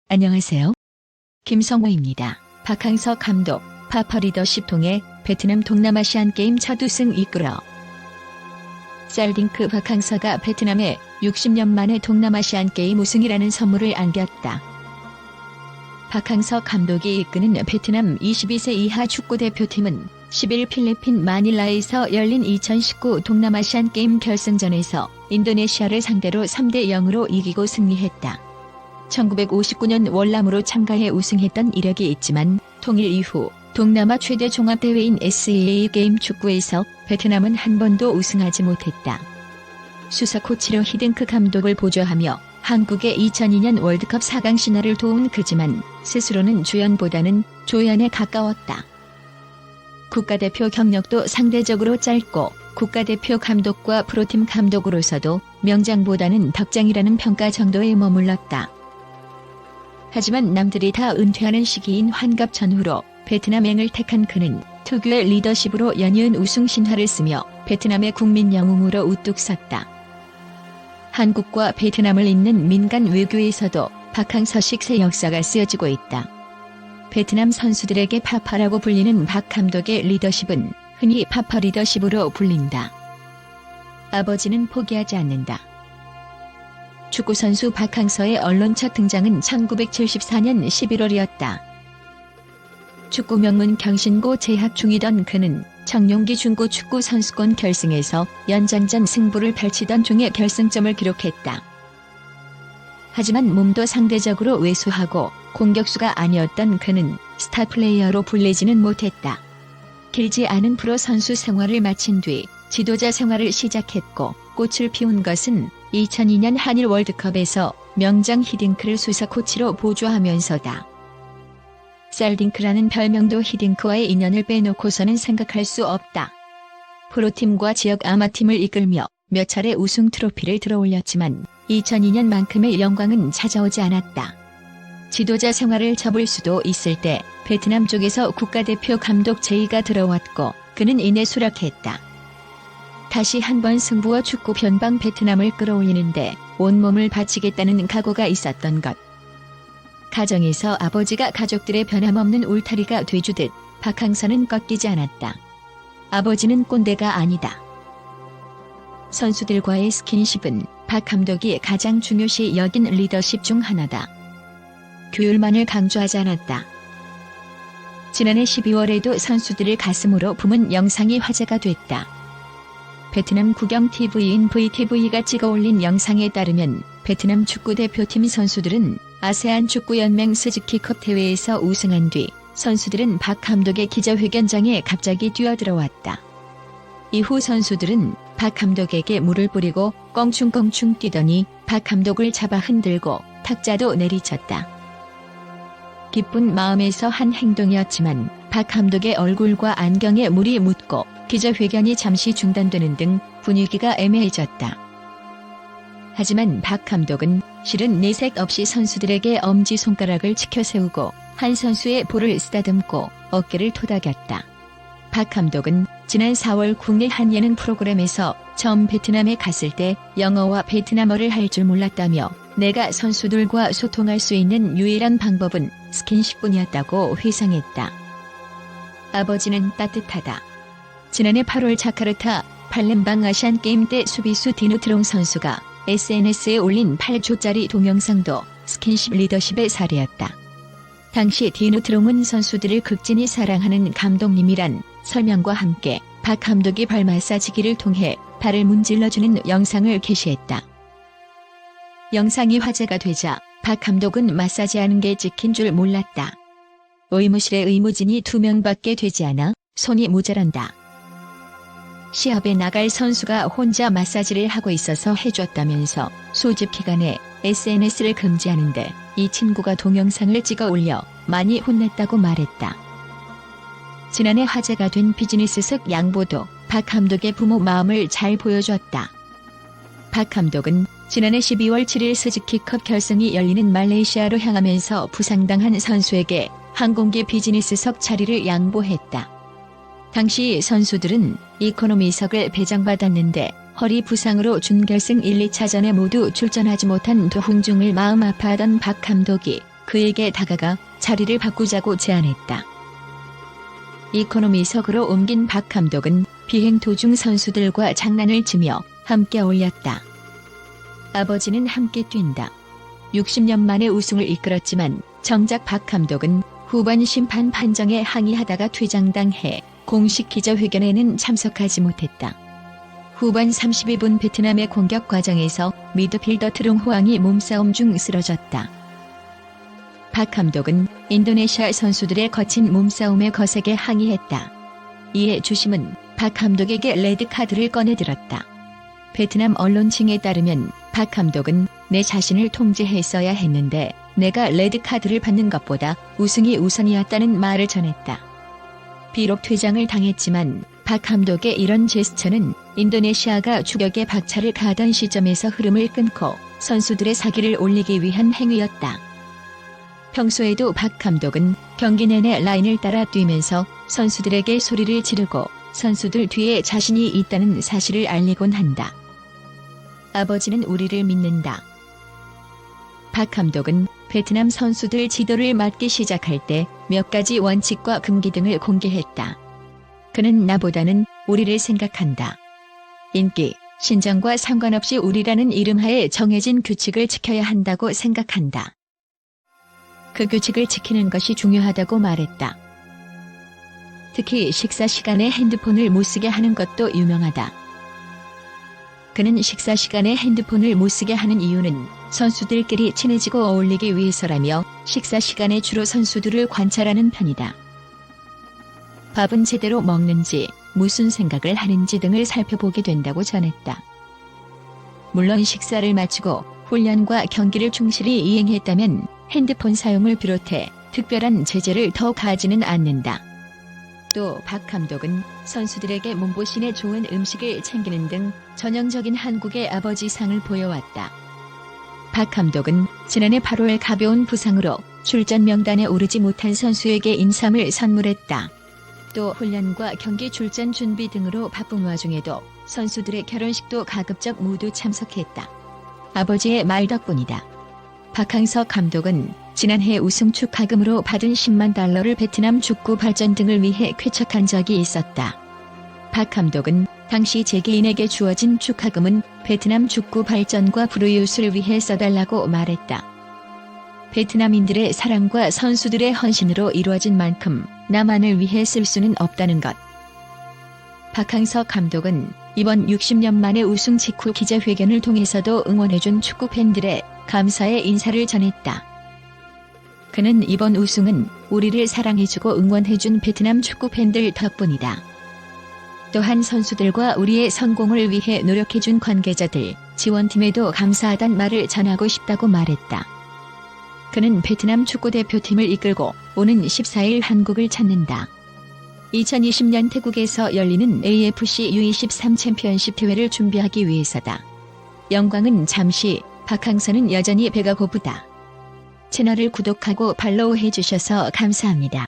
안녕하세요. 김성호입니다. 박항서 감독, 파파 리더십 통해 베트남 동남아시안 게임 첫 우승 이끌어. 쌀딩크 박항서가 베트남에 60년 만에 동남아시안 게임 우승이라는 선물을 안겼다. 박항서 감독이 이끄는 베트남 22세 이하 축구대표팀은 10일 필리핀 마닐라에서 열린 2019 동남아시안 게임 결승전에서 인도네시아를 상대로 3대 0으로 이기고 승리했다. 1959년 월남으로 참가해 우승했던 이력이 있지만 통일 이후 동남아 최대 종합대회인 SEA 게임 축구에서 베트남은 한 번도 우승하지 못했다. 수석 코치로 히딩크 감독을 보좌하며 한국의 2002년 월드컵 4강 신화를 도운 그지만 스스로는 주연보다는 조연에 가까웠다. 국가대표 경력도 상대적으로 짧고 국가대표 감독과 프로팀 감독으로서도 명장보다는 덕장이라는 평가 정도에 머물렀다. 하지만 남들이 다 은퇴하는 시기인 환갑 전후로 베트남행을 택한 그는 특유의 리더십으로 연이은 우승 신화를 쓰며 베트남의 국민 영웅으로 우뚝 섰다. 한국과 베트남을 잇는 민간 외교에서도 박항서식 새 역사가 쓰여지고 있다. 베트남 선수들에게 파파라고 불리는 박 감독의 리더십은 흔히 파파 리더십으로 불린다. 아버지는 포기하지 않는다. 축구선수 박항서의 언론 첫 등장은 1974년 11월이었다. 축구 명문 경신고 재학 중이던 그는 청룡기 중고 축구 선수권 결승에서 연장전 승부를 펼치던 중에 결승점을 기록했다. 하지만 몸도 상대적으로 왜소하고 공격수가 아니었던 그는 스타 플레이어로 불리지는 못했다. 길지 않은 프로 선수 생활을 마친 뒤 지도자 생활을 시작했고 꽃을 피운 것은 2002년 한일 월드컵에서 명장 히딩크를 수석 코치로 보조하면서다. 쌀딩크라는 별명도 히딩크와의 인연을 빼놓고서는 생각할 수 없다. 프로팀과 지역 아마팀을 이끌며 몇 차례 우승 트로피를 들어올렸지만 2002년만큼의 영광은 찾아오지 않았다. 지도자 생활을 접을 수도 있을 때 베트남 쪽에서 국가대표 감독 제의가 들어왔고 그는 이내 수락했다. 다시 한번 승부와 축구 변방 베트남을 끌어올리는데 온몸을 바치겠다는 각오가 있었던 것. 가정에서 아버지가 가족들의 변함없는 울타리가 돼주듯 박항서는 꺾이지 않았다. 아버지는 꼰대가 아니다. 선수들과의 스킨십은 박 감독이 가장 중요시 여긴 리더십 중 하나다. 규율만을 강조하지 않았다. 지난해 12월에도 선수들을 가슴으로 품은 영상이 화제가 됐다. 베트남 국영 TV인 VTV가 찍어 올린 영상에 따르면 베트남 축구대표팀 선수들은 아세안 축구연맹 스즈키컵 대회에서 우승한 뒤 선수들은 박 감독의 기자회견장에 갑자기 뛰어들어왔다. 이후 선수들은 박 감독에게 물을 뿌리고 껑충껑충 뛰더니 박 감독을 잡아 흔들고 탁자도 내리쳤다. 기쁜 마음에서 한 행동이었지만 박 감독의 얼굴과 안경에 물이 묻고 기자회견이 잠시 중단되는 등 분위기가 애매해졌다. 하지만 박 감독은 실은 내색 없이 선수들에게 엄지손가락을 치켜세우고 한 선수의 볼을 쓰다듬고 어깨를 토닥였다. 박 감독은 지난 4월 국내 한 예능 프로그램에서 처음 베트남에 갔을 때 영어와 베트남어를 할 줄 몰랐다며 내가 선수들과 소통할 수 있는 유일한 방법은 스킨십뿐이었다고 회상했다. 아버지는 따뜻하다. 지난해 8월 자카르타 팔렘방 아시안게임 때 수비수 디누트롱 선수가 SNS에 올린 8초짜리 동영상도 스킨십 리더십의 사례였다. 당시 디누트롱은 선수들을 극진히 사랑하는 감독님이란 설명과 함께 박 감독이 발 마사지기를 통해 발을 문질러주는 영상을 게시했다. 영상이 화제가 되자 박 감독은 마사지하는 게 찍힌 줄 몰랐다. 의무실에 의무진이 2명밖에 되지 않아 손이 모자란다. 시합에 나갈 선수가 혼자 마사지를 하고 있어서 해줬다면서 소집 기간에 SNS를 금지하는데 이 친구가 동영상을 찍어 올려 많이 혼냈다고 말했다. 지난해 화제가 된 비즈니스석 양보도 박 감독의 부모 마음을 잘 보여줬다. 박 감독은 지난해 12월 7일 스즈키컵 결승이 열리는 말레이시아로 향하면서 부상당한 선수에게 항공기 비즈니스석 자리를 양보했다. 당시 선수들은 이코노미석을 배정받았는데 허리 부상으로 준결승 1, 2차전에 모두 출전하지 못한 도훈중을 마음 아파하던 박 감독이 그에게 다가가 자리를 바꾸자고 제안했다. 이코노미석으로 옮긴 박 감독은 비행 도중 선수들과 장난을 치며 함께 어울렸다. 아버지는 함께 뛴다. 60년 만에 우승을 이끌었지만 정작 박 감독은 후반 심판 판정에 항의하다가 퇴장당해 공식 기자회견에는 참석하지 못했다. 후반 32분 베트남의 공격 과정에서 미드필더 트룽 호앙이 몸싸움 중 쓰러졌다. 박 감독은 인도네시아 선수들의 거친 몸싸움에 거세게 항의했다. 이에 주심은 박 감독에게 레드카드를 꺼내들었다. 베트남 언론층에 따르면 박 감독은 내 자신을 통제했어야 했는데 내가 레드카드를 받는 것보다 우승이 우선이었다는 말을 전했다. 비록 퇴장을 당했지만 박 감독의 이런 제스처는 인도네시아가 추격에 박차를 가던 시점에서 흐름을 끊고 선수들의 사기를 올리기 위한 행위였다. 평소에도 박 감독은 경기 내내 라인을 따라 뛰면서 선수들에게 소리를 지르고 선수들 뒤에 자신이 있다는 사실을 알리곤 한다. 아버지는 우리를 믿는다. 박 감독은 베트남 선수들 지도를 맡기 시작할 때 몇 가지 원칙과 금기 등을 공개했다. 그는 나보다는 우리를 생각한다. 인기, 신장과 상관없이 우리라는 이름하에 정해진 규칙을 지켜야 한다고 생각한다. 그 규칙을 지키는 것이 중요하다고 말했다. 특히 식사 시간에 핸드폰을 못 쓰게 하는 것도 유명하다. 그는 식사 시간에 핸드폰을 못 쓰게 하는 이유는 선수들끼리 친해지고 어울리기 위해서라며 식사 시간에 주로 선수들을 관찰하는 편이다. 밥은 제대로 먹는지, 무슨 생각을 하는지 등을 살펴보게 된다고 전했다. 물론 식사를 마치고 훈련과 경기를 충실히 이행했다면 핸드폰 사용을 비롯해 특별한 제재를 더 가하지는 않는다. 또 박 감독은 선수들에게 몸보신에 좋은 음식을 챙기는 등 전형적인 한국의 아버지상을 보여왔다. 박 감독은 지난해 8월 가벼운 부상으로 출전 명단에 오르지 못한 선수에게 인삼을 선물했다. 또 훈련과 경기 출전 준비 등으로 바쁜 와중에도 선수들의 결혼식도 가급적 모두 참석했다. 아버지의 말 덕분이다. 박항석 감독은 지난해 우승 축하금으로 받은 10만 달러를 베트남 축구 발전 등을 위해 쾌척한 적이 있었다. 박 감독은 당시 재계인에게 주어진 축하금은 베트남 축구 발전과 불우이웃을 위해 써달라고 말했다. 베트남인들의 사랑과 선수들의 헌신으로 이루어진 만큼 나만을 위해 쓸 수는 없다는 것. 박항석 감독은 이번 60년 만에 우승 직후 기자회견을 통해서도 응원해준 축구 팬들의 감사의 인사를 전했다. 그는 이번 우승은 우리를 사랑해주고 응원해준 베트남 축구 팬들 덕분이다. 또한 선수들과 우리의 성공을 위해 노력해준 관계자들, 지원팀에도 감사하단 말을 전하고 싶다고 말했다. 그는 베트남 축구대표팀을 이끌고 오는 14일 한국을 찾는다. 2020년 태국에서 열리는 AFC U23 챔피언십 대회를 준비하기 위해서다. 영광은 잠시, 박항서는 여전히 배가 고프다. 채널을 구독하고 팔로우 해주셔서 감사합니다.